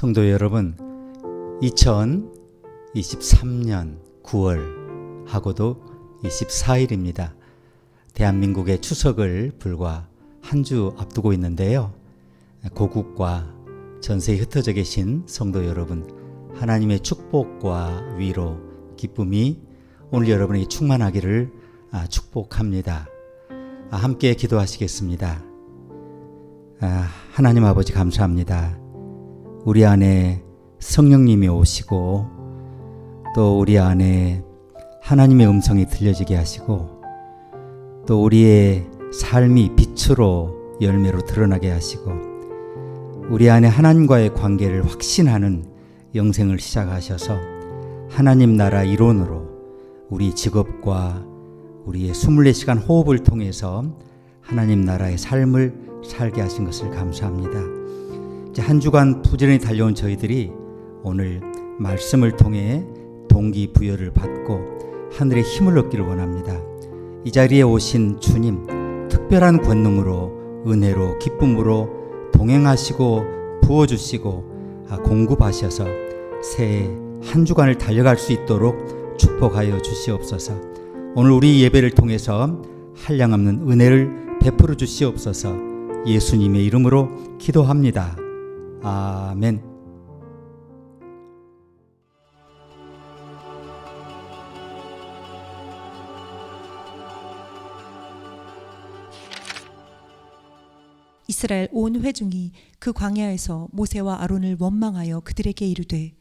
성도 여러분, 2023년 9월 하고도 24일입니다. 대한민국의 추석을 불과 한 주 앞두고 있는데요. 고국과 전세에 흩어져 계신 성도 여러분, 하나님의 축복과 위로, 기쁨이 오늘 여러분에게 충만하기를 축복합니다. 함께 기도하시겠습니다. 하나님 아버지 감사합니다. 우리 안에 성령님이 오시고 또 우리 안에 하나님의 음성이 들려지게 하시고 또 우리의 삶이 빛으로 열매로 드러나게 하시고 우리 안에 하나님과의 관계를 확신하는 영생을 시작하셔서 하나님 나라 이론으로 우리 직업과 우리의 24시간 호흡을 통해서 하나님 나라의 삶을 살게 하신 것을 감사합니다. 이제 한 주간 부지런히 달려온 저희들이 오늘 말씀을 통해 동기부여를 받고 하늘의 힘을 얻기를 원합니다. 이 자리에 오신 주님, 특별한 권능으로 은혜로 기쁨으로 동행하시고 부어주시고 공급하셔서 새해 한 주간을 달려갈 수 있도록 축복하여 주시옵소서. 오늘 우리 예배를 통해서 한량없는 은혜를 베풀어 주시옵소서. 예수님의 이름으로 기도합니다. 아멘. 이스라엘 온 회중이 그 광야에서 모세와 아론을 원망하여 그들에게 이르되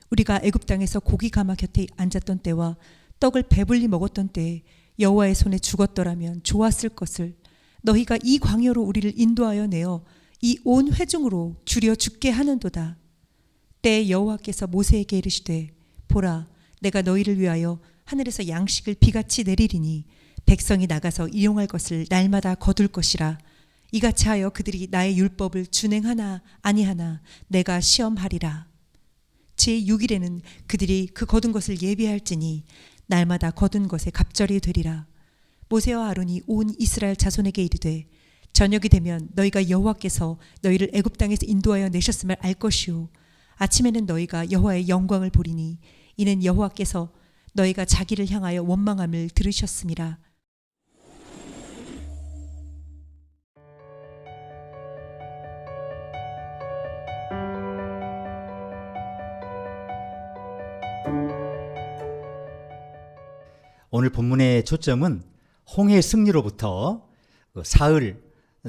우리가 애굽 땅에서 고기 가마 곁에 앉았던 때와 떡을 배불리 먹었던 때에 여호와의 손에 죽었더라면 좋았을 것을 너희가 이 광야로 우리를 인도하여 내어 이 온 회중으로 줄여 죽게 하는도다. 때에 여호와께서 모세에게 이르시되 보라, 내가 너희를 위하여 하늘에서 양식을 비같이 내리리니 백성이 나가서 일용할 것을 날마다 거둘 것이라. 이같이 하여 그들이 나의 율법을 준행하나 아니하나 내가 시험하리라. 제6일에는 그들이 그 거둔 것을 예비할지니 날마다 거둔 것에 갑절이 되리라. 모세와 아론이 온 이스라엘 자손에게 이르되 저녁이 되면 너희가 여호와께서 너희를 애굽 땅에서 인도하여 내셨음을 알 것이요 아침에는 너희가 여호와의 영광을 보리니 이는 여호와께서 너희가 자기를 향하여 원망함을 들으셨음이라. 오늘 본문의 초점은 홍해의 승리로부터 사흘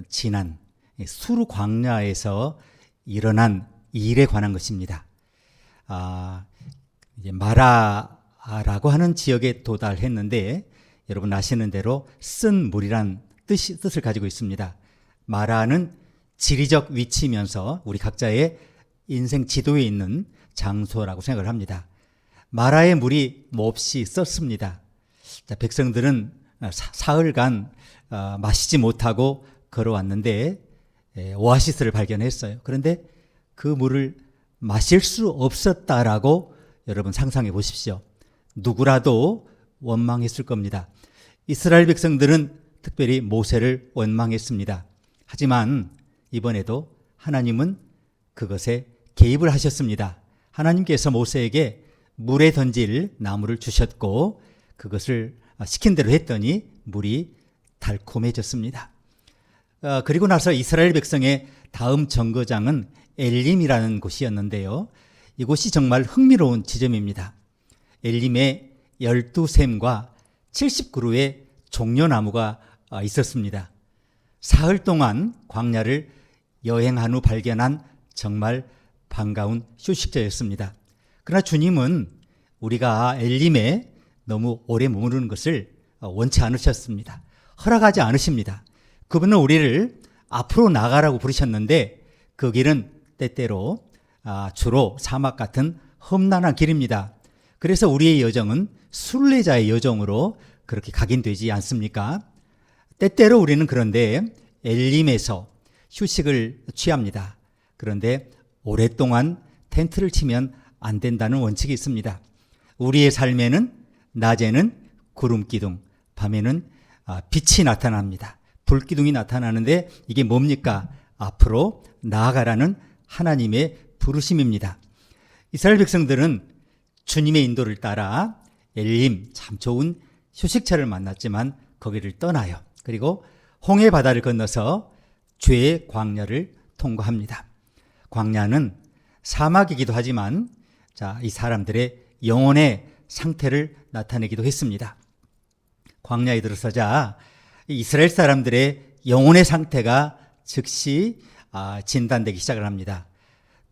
지난 수르 광야에서 일어난 일에 관한 것입니다. 이제 마라라고 하는 지역에 도달했는데 여러분 아시는 대로 쓴 물이란 뜻을 가지고 있습니다. 마라는 지리적 위치면서 우리 각자의 인생 지도에 있는 장소라고 생각을 합니다. 마라의 물이 몹시 썼습니다. 백성들은 사흘간 마시지 못하고 걸어왔는데 오아시스를 발견했어요. 그런데 그 물을 마실 수 없었다라고 여러분 상상해 보십시오. 누구라도 원망했을 겁니다. 이스라엘 백성들은 특별히 모세를 원망했습니다. 하지만 이번에도 하나님은 그것에 개입을 하셨습니다. 하나님께서 모세에게 물에 던질 나무를 주셨고 그것을 시킨 대로 했더니 물이 달콤해졌습니다. 그리고 나서 이스라엘 백성의 다음 정거장은 엘림이라는 곳이었는데요. 이곳이 정말 흥미로운 지점입니다. 엘림에 12샘과 70그루의 종려나무가 있었습니다. 사흘 동안 광야를 여행한 후 발견한 정말 반가운 휴식처였습니다. 그러나 주님은 우리가 엘림에 너무 오래 머무르는 것을 원치 않으셨습니다. 허락하지 않으십니다. 그분은 우리를 앞으로 나가라고 부르셨는데 그 길은 때때로 주로 사막 같은 험난한 길입니다. 그래서 우리의 여정은 순례자의 여정으로 그렇게 각인되지 않습니까? 때때로 우리는 그런데 엘림에서 휴식을 취합니다. 그런데 오랫동안 텐트를 치면 안 된다는 원칙이 있습니다. 우리의 삶에는 낮에는 구름 기둥, 밤에는 빛이 나타납니다. 불기둥이 나타나는데 이게 뭡니까? 앞으로 나아가라는 하나님의 부르심입니다. 이스라엘 백성들은 주님의 인도를 따라 엘림, 참 좋은 휴식처를 만났지만 거기를 떠나요. 그리고 홍해 바다를 건너서 죄의 광야를 통과합니다. 광야는 사막이기도 하지만 이 사람들의 영혼의 상태를 나타내기도 했습니다. 광야에 들어서자 이스라엘 사람들의 영혼의 상태가 즉시 진단되기 시작을 합니다.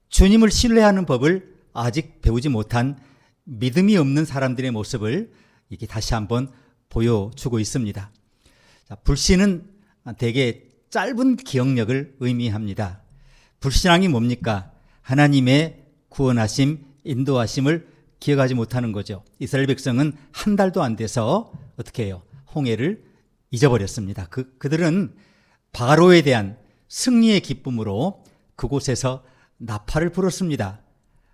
주님을 신뢰하는 법을 아직 배우지 못한 믿음이 없는 사람들의 모습을 이게 다시 한번 보여주고 있습니다. 불신은 대개 짧은 기억력을 의미합니다. 불신앙이 뭡니까? 하나님의 구원하심, 인도하심을 기억하지 못하는 거죠. 이스라엘 백성은 한 달도 안 돼서 어떻게 해요? 홍해를 잊어버렸습니다. 그들은 바로에 대한 승리의 기쁨으로 그곳에서 나팔을 불었습니다.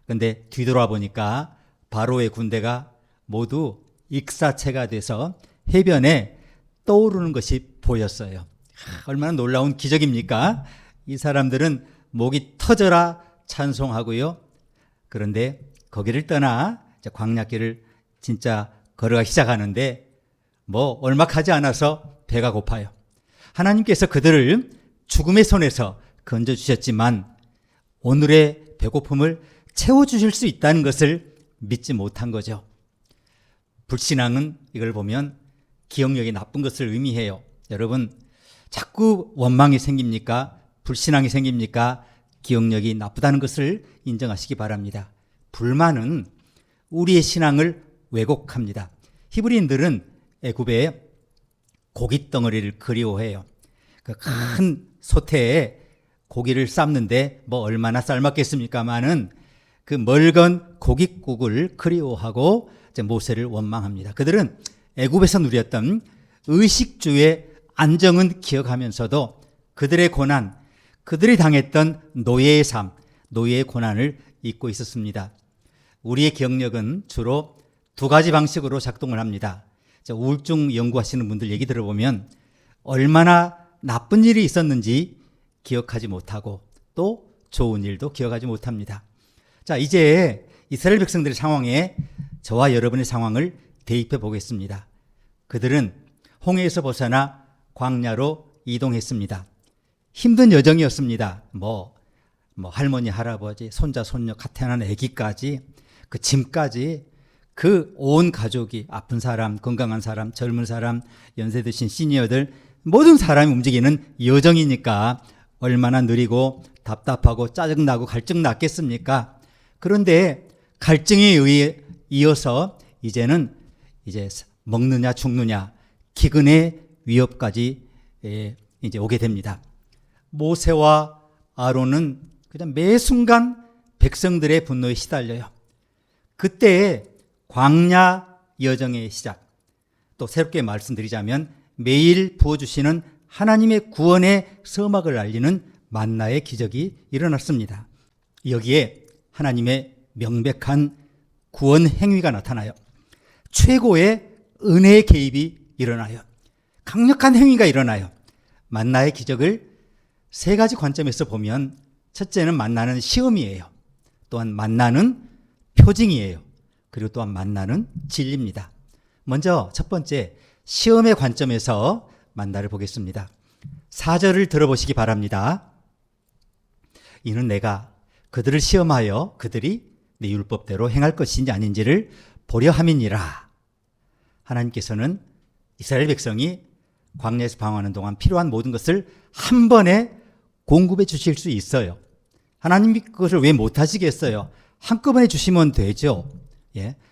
그런데 뒤돌아 보니까 바로의 군대가 모두 익사체가 돼서 해변에 떠오르는 것이 보였어요. 얼마나 놀라운 기적입니까? 이 사람들은 목이 터져라 찬송하고요. 그런데 거기를 떠나 광야길을 진짜 걸어가기 시작하는데 얼마 가지 않아서 배가 고파요. 하나님께서 그들을 죽음의 손에서 건져주셨지만 오늘의 배고픔을 채워주실 수 있다는 것을 믿지 못한 거죠. 불신앙은 이걸 보면 기억력이 나쁜 것을 의미해요. 여러분, 자꾸 원망이 생깁니까? 불신앙이 생깁니까? 기억력이 나쁘다는 것을 인정하시기 바랍니다. 불만은 우리의 신앙을 왜곡합니다. 히브리인들은 애굽의 고깃덩어리를 그리워해요. 그 큰 솥에 고기를 삶는데 얼마나 삶았겠습니까마는 그 멀건 고깃국을 그리워하고 모세를 원망합니다. 그들은 애굽에서 누렸던 의식주의 안정은 기억하면서도 그들의 고난, 그들이 당했던 노예의 삶, 노예의 고난을 잊고 있었습니다. 우리의 기억력은 주로 두 가지 방식으로 작동을 합니다. 우울증 연구하시는 분들 얘기 들어보면 얼마나 나쁜 일이 있었는지 기억하지 못하고 또 좋은 일도 기억하지 못합니다. 이제 이스라엘 백성들의 상황에 저와 여러분의 상황을 대입해 보겠습니다. 그들은 홍해에서 벗어나 광야로 이동했습니다. 힘든 여정이었습니다. 할머니, 할아버지, 손자, 손녀, 가태어난 아기까지 그 짐까지 그 온 가족이 아픈 사람, 건강한 사람, 젊은 사람, 연세 드신 시니어들 모든 사람이 움직이는 여정이니까 얼마나 느리고 답답하고 짜증나고 갈증 났겠습니까? 그런데 갈증에 이어서 이제는 먹느냐 죽느냐 기근의 위협까지 이제 오게 됩니다. 모세와 아론은 그냥 매 순간 백성들의 분노에 시달려요. 그때 광야 여정의 시작, 또 새롭게 말씀드리자면 매일 부어주시는 하나님의 구원의 서막을 알리는 만나의 기적이 일어났습니다. 여기에 하나님의 명백한 구원 행위가 나타나요. 최고의 은혜의 개입이 일어나요. 강력한 행위가 일어나요. 만나의 기적을 세 가지 관점에서 보면 첫째는 만나는 시험이에요. 또한 만나는 표징이에요. 그리고 또한 만나는 진리입니다. 먼저 첫 번째 시험의 관점에서 만나를 보겠습니다. 4절을 들어보시기 바랍니다. 이는 내가 그들을 시험하여 그들이 내 율법대로 행할 것인지 아닌지를 보려 함이니라. 하나님께서는 이스라엘 백성이 광야에서 방황하는 동안 필요한 모든 것을 한 번에 공급해 주실 수 있어요. 하나님이 그것을 왜 못하시겠어요? 한꺼번에 주시면 되죠.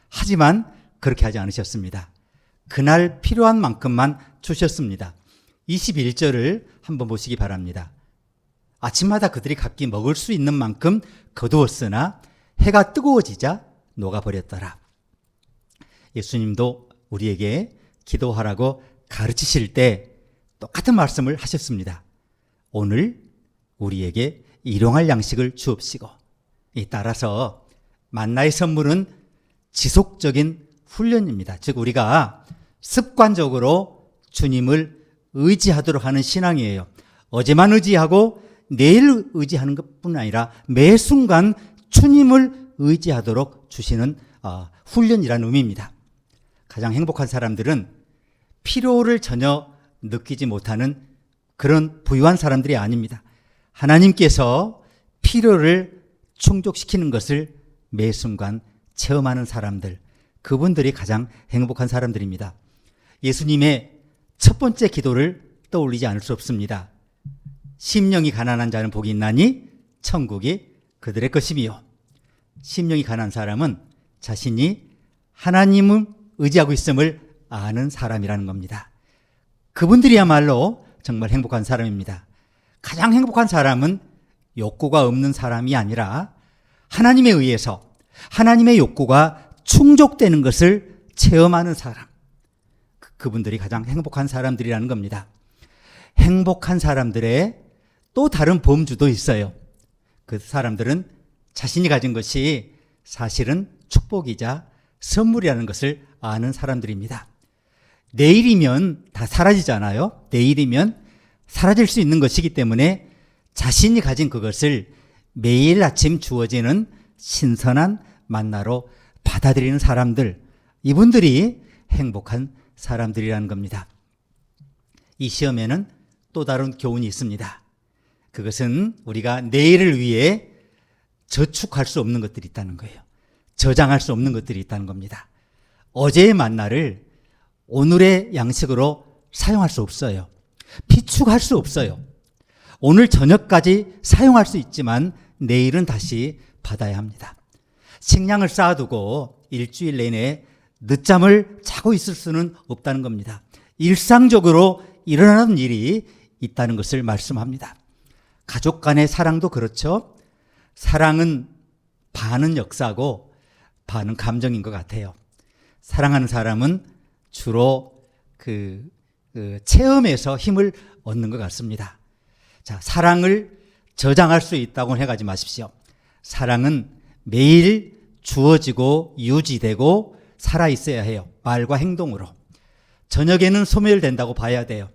하지만 그렇게 하지 않으셨습니다. 그날 필요한 만큼만 주셨습니다. 21절을 한번 보시기 바랍니다. 아침마다 그들이 각기 먹을 수 있는 만큼 거두었으나 해가 뜨거워지자 녹아버렸더라. 예수님도 우리에게 기도하라고 가르치실 때 똑같은 말씀을 하셨습니다. 오늘 우리에게 일용할 양식을 주옵시고. 따라서 만나의 선물은 지속적인 훈련입니다. 즉 우리가 습관적으로 주님을 의지하도록 하는 신앙이에요. 어제만 의지하고 내일 의지하는 것뿐 아니라 매 순간 주님을 의지하도록 주시는 훈련이라는 의미입니다. 가장 행복한 사람들은 피로를 전혀 느끼지 못하는 그런 부유한 사람들이 아닙니다. 하나님께서 피로를 충족시키는 것을 매 순간 체험하는 사람들, 그분들이 가장 행복한 사람들입니다. 예수님의 첫 번째 기도를 떠올리지 않을 수 없습니다. 심령이 가난한 자는 복이 있나니 천국이 그들의 것이며, 심령이 가난한 사람은 자신이 하나님을 의지하고 있음을 아는 사람이라는 겁니다. 그분들이야말로 정말 행복한 사람입니다. 가장 행복한 사람은 욕구가 없는 사람이 아니라 하나님에 의해서 하나님의 욕구가 충족되는 것을 체험하는 사람, 그분들이 가장 행복한 사람들이라는 겁니다. 행복한 사람들의 또 다른 범주도 있어요. 그 사람들은 자신이 가진 것이 사실은 축복이자 선물이라는 것을 아는 사람들입니다. 내일이면 다 사라지잖아요. 내일이면 사라질 수 있는 것이기 때문에 자신이 가진 그것을 매일 아침 주어지는 신선한 만나로 받아들이는 사람들, 이분들이 행복한 사람들이라는 겁니다. 이 시험에는 또 다른 교훈이 있습니다. 그것은 우리가 내일을 위해 저축할 수 없는 것들이 있다는 거예요. 저장할 수 없는 것들이 있다는 겁니다. 어제의 만나를 오늘의 양식으로 사용할 수 없어요. 비축할 수 없어요. 오늘 저녁까지 사용할 수 있지만 내일은 다시 받아야 합니다. 식량을 쌓아두고 일주일 내내 늦잠을 자고 있을 수는 없다는 겁니다. 일상적으로 일어나는 일이 있다는 것을 말씀합니다. 가족 간의 사랑도 그렇죠. 사랑은 반은 역사고 반은 감정인 것 같아요. 사랑하는 사람은 주로 체험에서 힘을 얻는 것 같습니다. 자, 사랑을 저장할 수 있다고 해가지 마십시오. 사랑은 매일 주어지고 유지되고 살아있어야 해요. 말과 행동으로. 저녁에는 소멸된다고 봐야 돼요.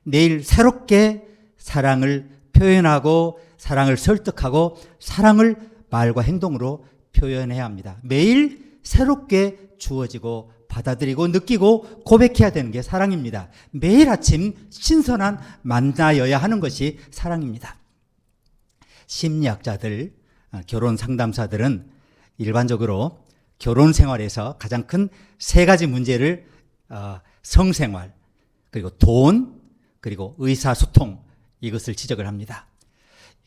내일 새롭게 사랑을 표현하고 사랑을 설득하고 사랑을 말과 행동으로 표현해야 합니다. 매일 새롭게 주어지고 받아들이고 느끼고 고백해야 되는 게 사랑입니다. 매일 아침 신선한 만나여야 하는 것이 사랑입니다. 심리학자들, 결혼 상담사들은 일반적으로 결혼 생활에서 가장 큰 세 가지 문제를 성생활, 그리고 돈, 그리고 의사소통, 이것을 지적을 합니다.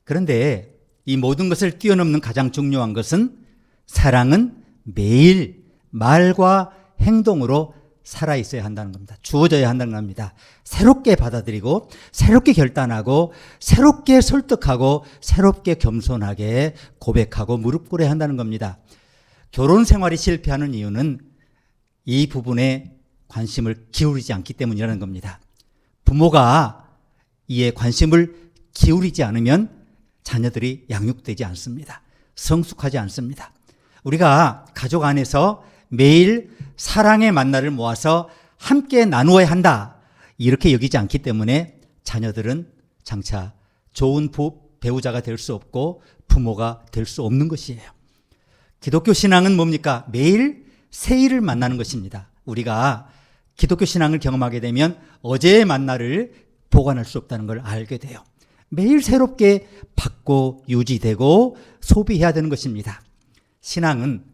그런데 이 모든 것을 뛰어넘는 가장 중요한 것은 사랑은 매일 말과 행동으로 살아있어야 한다는 겁니다. 주어져야 한다는 겁니다. 새롭게 받아들이고 새롭게 결단하고 새롭게 설득하고 새롭게 겸손하게 고백하고 무릎 꿇어야 한다는 겁니다. 결혼 생활이 실패하는 이유는 이 부분에 관심을 기울이지 않기 때문이라는 겁니다. 부모가 이에 관심을 기울이지 않으면 자녀들이 양육되지 않습니다. 성숙하지 않습니다. 우리가 가족 안에서 매일 사랑의 만나를 모아서 함께 나누어야 한다, 이렇게 여기지 않기 때문에 자녀들은 장차 좋은 배우자가 될 수 없고 부모가 될 수 없는 것이에요. 기독교 신앙은 뭡니까? 매일 새 일을 만나는 것입니다. 우리가 기독교 신앙을 경험하게 되면 어제의 만나를 보관할 수 없다는 걸 알게 돼요. 매일 새롭게 받고 유지되고 소비해야 되는 것입니다. 신앙은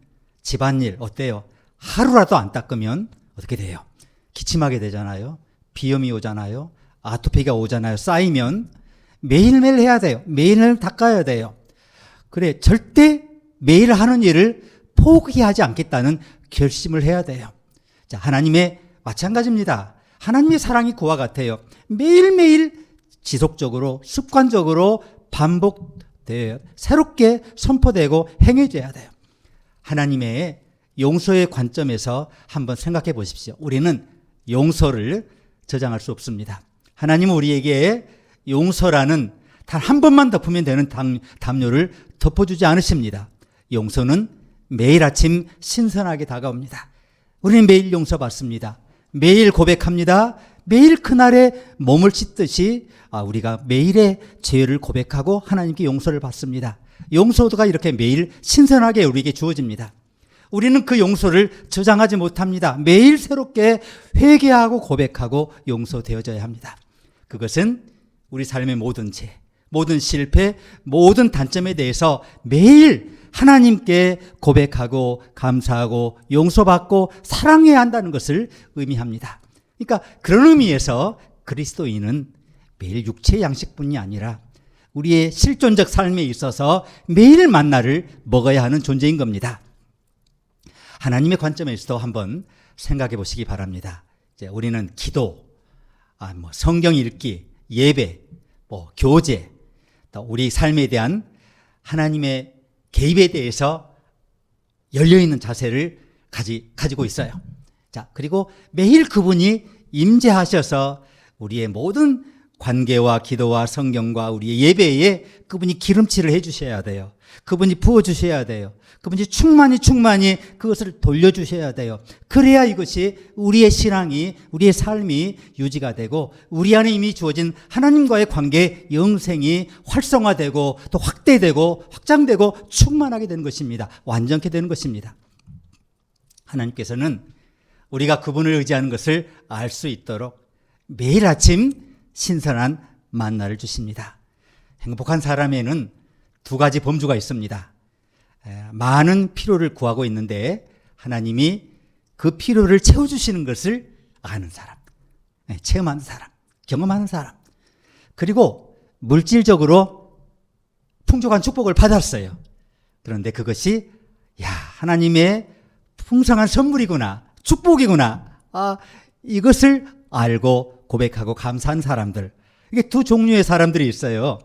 집안일 어때요? 하루라도 안 닦으면 어떻게 돼요? 기침하게 되잖아요. 비염이 오잖아요. 아토피가 오잖아요. 쌓이면 매일매일 해야 돼요. 매일매일 닦아야 돼요. 그래, 절대 매일 하는 일을 포기하지 않겠다는 결심을 해야 돼요. 자, 하나님의 마찬가지입니다. 하나님의 사랑이 그와 같아요. 매일매일 지속적으로 습관적으로 반복돼요. 새롭게 선포되고 행해져야 돼요. 하나님의 용서의 관점에서 한번 생각해 보십시오. 우리는 용서를 저장할 수 없습니다. 하나님은 우리에게 용서라는 단 한 번만 덮으면 되는 담요를 덮어주지 않으십니다. 용서는 매일 아침 신선하게 다가옵니다. 우리는 매일 용서받습니다. 매일 고백합니다. 매일 그날에 몸을 씻듯이 우리가 매일의 죄를 고백하고 하나님께 용서를 받습니다. 용서가 이렇게 매일 신선하게 우리에게 주어집니다. 우리는 그 용서를 저장하지 못합니다. 매일 새롭게 회개하고 고백하고 용서되어져야 합니다. 그것은 우리 삶의 모든 죄, 모든 실패, 모든 단점에 대해서 매일 하나님께 고백하고 감사하고 용서받고 사랑해야 한다는 것을 의미합니다. 그러니까 그런 의미에서 그리스도인은 매일 육체의 양식뿐이 아니라 우리의 실존적 삶에 있어서 매일 만나를 먹어야 하는 존재인 겁니다. 하나님의 관점에서도 한번 생각해 보시기 바랍니다. 이제 우리는 기도, 성경 읽기, 예배, 교제, 또 우리 삶에 대한 하나님의 개입에 대해서 열려있는 자세를 가지고 있어요. 자, 그리고 매일 그분이 임재하셔서 우리의 모든 관계와 기도와 성경과 우리의 예배에 그분이 기름칠을 해주셔야 돼요. 그분이 부어주셔야 돼요. 그분이 충만히 그것을 돌려주셔야 돼요. 그래야 이것이 우리의 신앙이, 우리의 삶이 유지가 되고 우리 안에 이미 주어진 하나님과의 관계 영생이 활성화되고 또 확대되고 확장되고 충만하게 되는 것입니다. 완전케 되는 것입니다. 하나님께서는 우리가 그분을 의지하는 것을 알 수 있도록 매일 아침 신선한 만나를 주십니다. 행복한 사람에는 두 가지 범주가 있습니다. 많은 필요를 구하고 있는데 하나님이 그 필요를 채워주시는 것을 아는 사람, 체험하는 사람, 경험하는 사람, 그리고 물질적으로 풍족한 축복을 받았어요. 그런데 그것이 하나님의 풍성한 선물이구나, 축복이구나, 이것을 알고 고백하고 감사한 사람들, 이게 두 종류의 사람들이 있어요.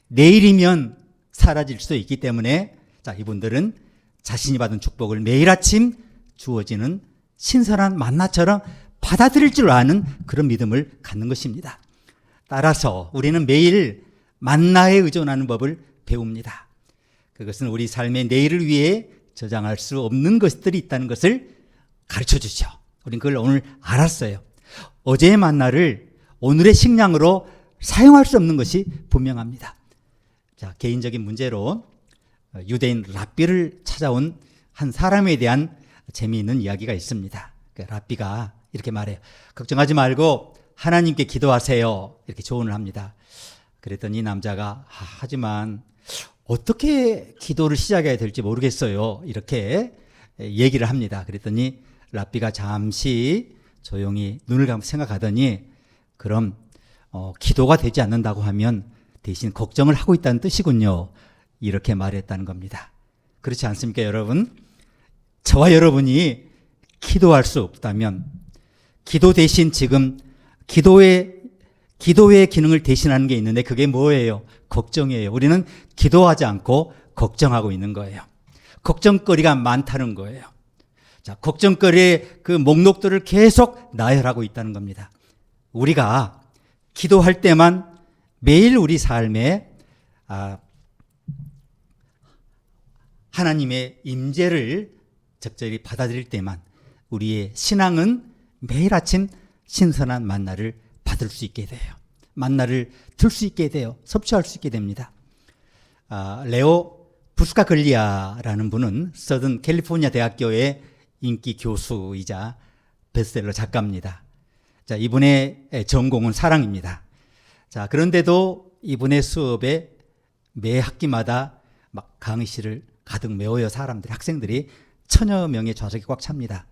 내일이면 사라질 수 있기 때문에 이분들은 자신이 받은 축복을 매일 아침 주어지는 신선한 만나처럼 받아들일 줄 아는 그런 믿음을 갖는 것입니다. 따라서 우리는 매일 만나에 의존하는 법을 배웁니다. 그것은 우리 삶의 내일을 위해 저장할 수 없는 것들이 있다는 것을 가르쳐 주죠. 우리는 그걸 오늘 알았어요. 어제의 만나를 오늘의 식량으로 사용할 수 없는 것이 분명합니다. 자, 개인적인 문제로 유대인 랍비를 찾아온 한 사람에 대한 재미있는 이야기가 있습니다. 랍비가 이렇게 말해요. 걱정하지 말고 하나님께 기도하세요. 이렇게 조언을 합니다. 그랬더니 남자가 하지만 어떻게 기도를 시작해야 될지 모르겠어요. 이렇게 얘기를 합니다. 그랬더니 랍비가 잠시 조용히 눈을 감고 생각하더니 그럼 기도가 되지 않는다고 하면 대신 걱정을 하고 있다는 뜻이군요. 이렇게 말했다는 겁니다. 그렇지 않습니까, 여러분? 저와 여러분이 기도할 수 없다면 기도 대신 지금 기도의 기능을 대신하는 게 있는데 그게 뭐예요? 걱정이에요. 우리는 기도하지 않고 걱정하고 있는 거예요. 걱정거리가 많다는 거예요. 자, 걱정거리의 그 목록들을 계속 나열하고 있다는 겁니다. 우리가 기도할 때만 매일 우리 삶에 하나님의 임재를 적절히 받아들일 때만 우리의 신앙은 매일 아침 신선한 만나를 받을 수 있게 돼요. 만나를 들 수 있게 돼요. 섭취할 수 있게 됩니다. 레오 부스카글리아라는 분은 서든 캘리포니아 대학교의 인기 교수이자 베스트셀러 작가입니다. 자, 이분의 전공은 사랑입니다. 자, 그런데도 이분의 수업에 매 학기마다 막 강의실을 가득 메워요. 사람들이, 학생들이 1000여 명의 좌석이 꽉 찹니다.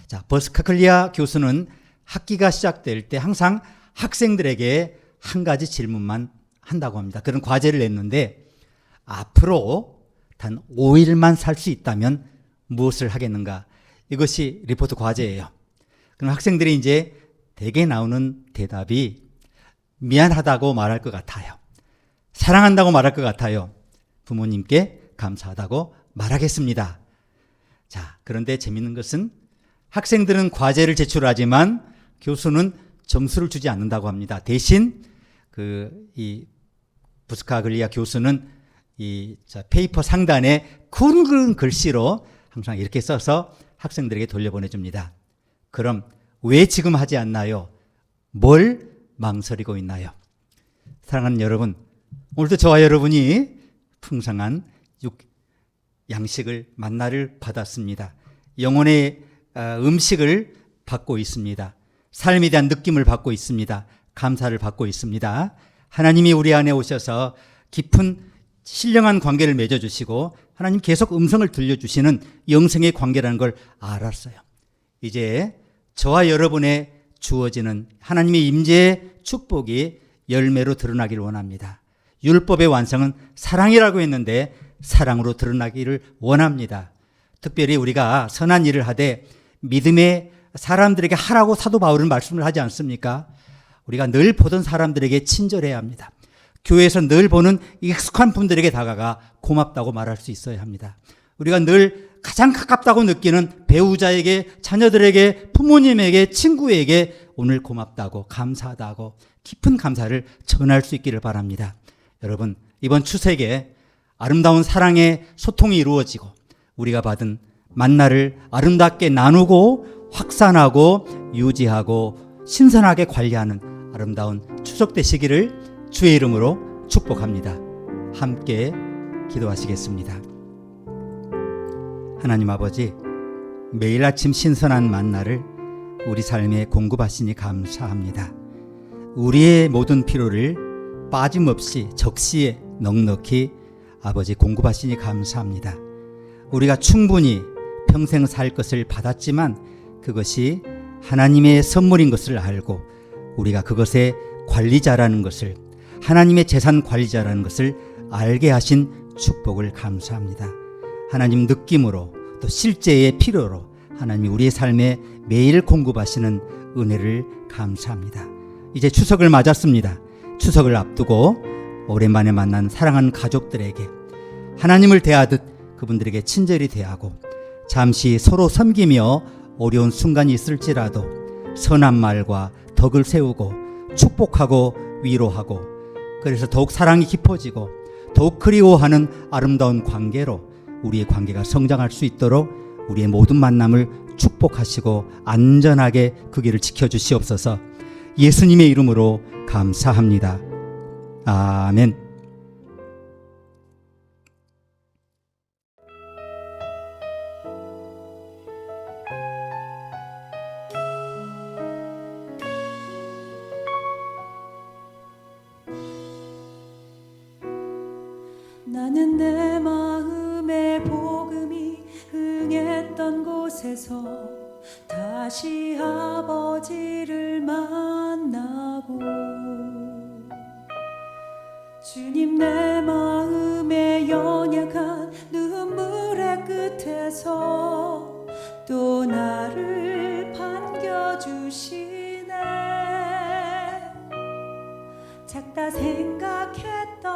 자, 버스카클리아 교수는 학기가 시작될 때 항상 학생들에게 한 가지 질문만 한다고 합니다. 그런 과제를 냈는데 앞으로 단 5일만 살 수 있다면 무엇을 하겠는가? 이것이 리포트 과제예요. 그럼 학생들이 이제 대개 나오는 대답이 미안하다고 말할 것 같아요. 사랑한다고 말할 것 같아요. 부모님께 감사하다고 말하겠습니다. 자, 그런데 재밌는 것은 학생들은 과제를 제출하지만 교수는 점수를 주지 않는다고 합니다. 대신 이 부스카글리아 교수는 페이퍼 상단에 굵은 글씨로 항상 이렇게 써서 학생들에게 돌려보내줍니다. 그럼 왜 지금 하지 않나요? 뭘 망설이고 있나요? 사랑하는 여러분, 오늘도 저와 여러분이 풍성한 양식을 만나를 받았습니다. 영혼의 음식을 받고 있습니다. 삶에 대한 느낌을 받고 있습니다. 감사를 받고 있습니다. 하나님이 우리 안에 오셔서 깊은 신령한 관계를 맺어주시고 하나님 계속 음성을 들려주시는 영생의 관계라는 걸 알았어요. 이제 저와 여러분의 주어지는 하나님의 임재의 축복이 열매로 드러나기를 원합니다. 율법의 완성은 사랑이라고 했는데 사랑으로 드러나기를 원합니다. 특별히 우리가 선한 일을 하되 믿음의 사람들에게 하라고 사도 바울은 말씀을 하지 않습니까? 우리가 늘 보던 사람들에게 친절해야 합니다. 교회에서 늘 보는 익숙한 분들에게 다가가 고맙다고 말할 수 있어야 합니다. 우리가 늘 가장 가깝다고 느끼는 배우자에게, 자녀들에게, 부모님에게, 친구에게 오늘 고맙다고, 감사하다고 깊은 감사를 전할 수 있기를 바랍니다. 여러분, 이번 추석에 아름다운 사랑의 소통이 이루어지고 우리가 받은 만나를 아름답게 나누고 확산하고 유지하고 신선하게 관리하는 아름다운 추석 되시기를 주의 이름으로 축복합니다. 함께 기도하시겠습니다. 하나님 아버지, 매일 아침 신선한 만나를 우리 삶에 공급하시니 감사합니다. 우리의 모든 필요를 빠짐없이 적시에 넉넉히 아버지 공급하시니 감사합니다. 우리가 충분히 평생 살 것을 받았지만 그것이 하나님의 선물인 것을 알고 우리가 그것의 관리자라는 것을, 하나님의 재산 관리자라는 것을 알게 하신 축복을 감사합니다. 하나님 느낌으로 또 실제의 필요로 하나님이 우리의 삶에 매일 공급하시는 은혜를 감사합니다. 이제 추석을 맞았습니다. 추석을 앞두고 오랜만에 만난 사랑하는 가족들에게 하나님을 대하듯 그분들에게 친절히 대하고 잠시 서로 섬기며 어려운 순간이 있을지라도 선한 말과 덕을 세우고 축복하고 위로하고, 그래서 더욱 사랑이 깊어지고 더욱 그리워하는 아름다운 관계로 우리의 관계가 성장할 수 있도록 우리의 모든 만남을 축복하시고 안전하게 그 길을 지켜주시옵소서. 예수님의 이름으로 감사합니다. 아멘. 나는 내 마음의 복음이 흥했던 곳에서 다시 아버지를 만나고, 주님 내 마음의 연약한 눈물의 끝에서 또 나를 반겨주시네. 작다 생각했던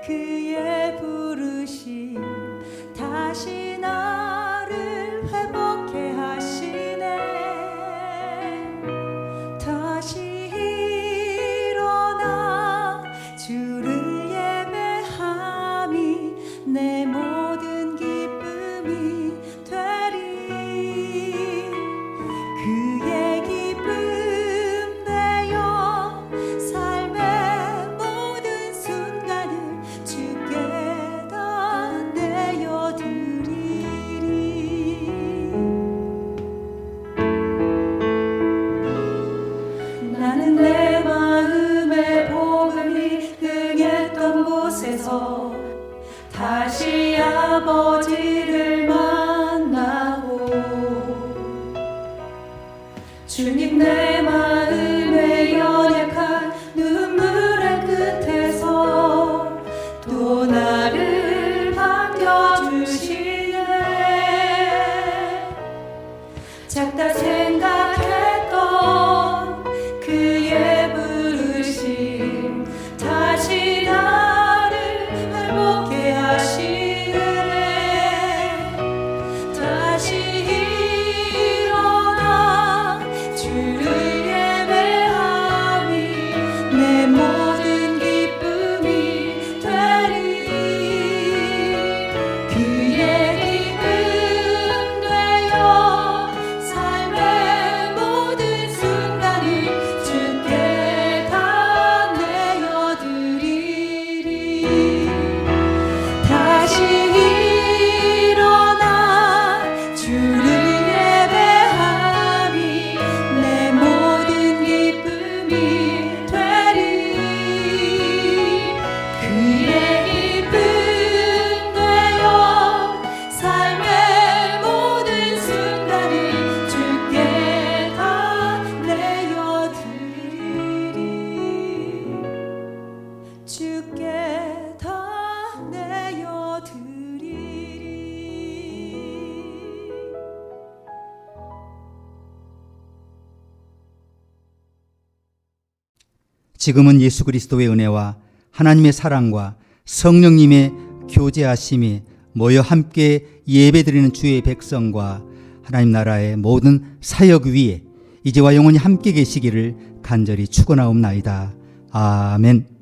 그의 부르심 다시 나를 회복해 하시네. 다시 일어나 주를 예배함이 내 모든 기쁨이 되리. 그의 기쁨 되어 삶의 모든 순간을 주께다 내어드리리. 나는 내 마음의 복음이 흥했던 곳에서 다시 아버지를 만나고, 주님 내 마음의 연약한 눈물의 끝에서 또 나를 반겨주시네. 작다 생각했던 그의 부르심 다시 나를 회복해 하시네. 다시 일어나 주를 지금은 예수 그리스도의 은혜와 하나님의 사랑과 성령님의 교제하심이 모여 함께 예배드리는 주의 백성과 하나님 나라의 모든 사역 위에 이제와 영원히 함께 계시기를 간절히 축원하옵나이다. 아멘.